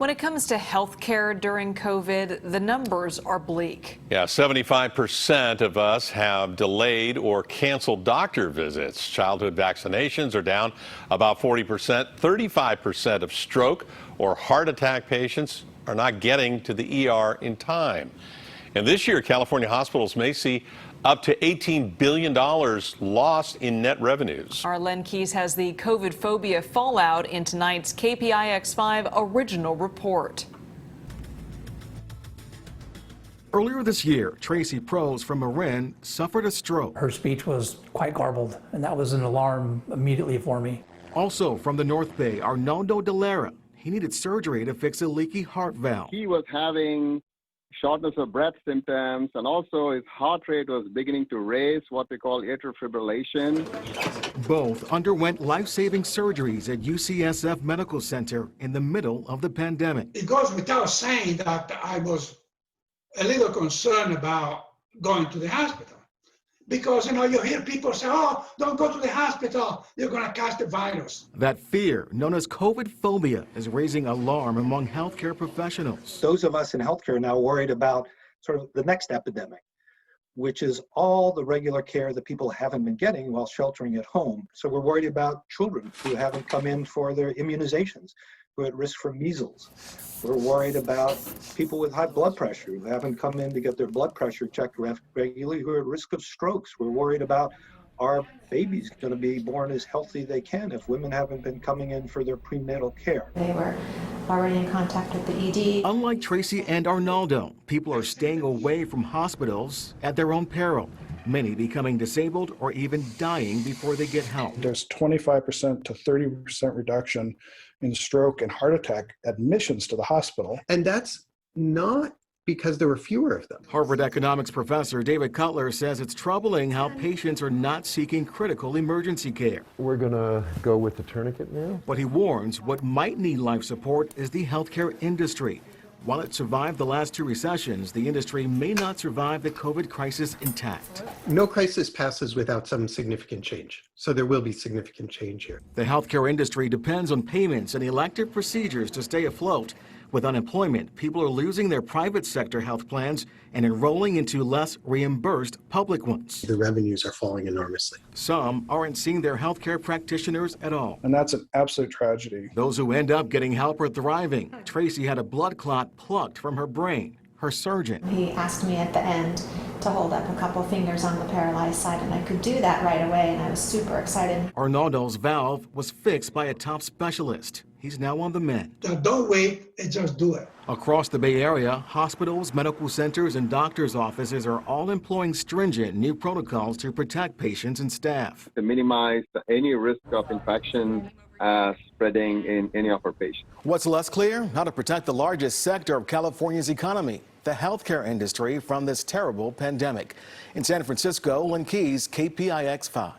When it comes to health care during COVID, the numbers are bleak. Yeah, 75% of us have delayed or canceled doctor visits. Childhood vaccinations are down about 40%. 35% of stroke or heart attack patients are not getting to the ER in time. And this year, California hospitals may see up to $18 billion lost in net revenues. Our Len Kiese has the COVID-Phobia fallout in tonight's KPIX5 original report. Earlier this year, Tracy Prose from Marin suffered a stroke. Her speech was quite garbled, and that was an alarm immediately for me. Also from the North Bay, Arnaldo Delera. He needed surgery to fix a leaky heart valve. He was having shortness of breath symptoms, and also his heart rate was beginning to race, what they call atrial fibrillation. Both underwent life-saving surgeries at UCSF Medical Center in the middle of the pandemic. It goes without saying that I was a little concerned about going to the hospital. Because, you hear people say, oh, don't go to the hospital, you're going to catch the virus. That fear, known as COVID-Phobia, is raising alarm among healthcare professionals. Those of us in healthcare are now worried about sort of the next epidemic, which is all the regular care that people haven't been getting while sheltering at home. So we're worried about children who haven't come in for their immunizations, who are at risk for measles. We're worried about people with high blood pressure who haven't come in to get their blood pressure checked regularly, who are at risk of strokes. We're worried about our babies going to be born as healthy as they can if women haven't been coming in for their prenatal care. They were already in contact with the ED. Unlike Tracy and Arnaldo, people are staying away from hospitals at their own peril, many becoming disabled or even dying before they get help. There's 25% to 30% reduction in stroke and heart attack admissions to the hospital. And that's not because there were fewer of them. Harvard economics professor David Cutler says it's troubling how patients are not seeking critical emergency care. We're going to go with the tourniquet now. But he warns what might need life support is the healthcare industry. While it survived the last two recessions, the industry may not survive the COVID crisis intact. No crisis passes without some significant change. So there will be significant change here. The healthcare industry depends on payments and elective procedures to stay afloat. With unemployment, people are losing their private sector health plans and enrolling into less reimbursed public ones. The revenues are falling enormously. Some aren't seeing their healthcare practitioners at all. And that's an absolute tragedy. Those who end up getting help are thriving. Tracy had a blood clot plucked from her brain. Her surgeon. He asked me at the end to hold up a couple fingers on the paralyzed side, and I could do that right away, and I was super excited. Arnaldo's valve was fixed by a top specialist. He's now on the mend. Don't wait and just do it. Across the Bay Area, hospitals, medical centers, and doctors' offices are all employing stringent new protocols to protect patients and staff. To minimize any risk of infection spreading in any of our patients. What's less clear? How to protect the largest sector of California's economy, the healthcare industry, from this terrible pandemic. In San Francisco, Len Kiese, KPIX 5.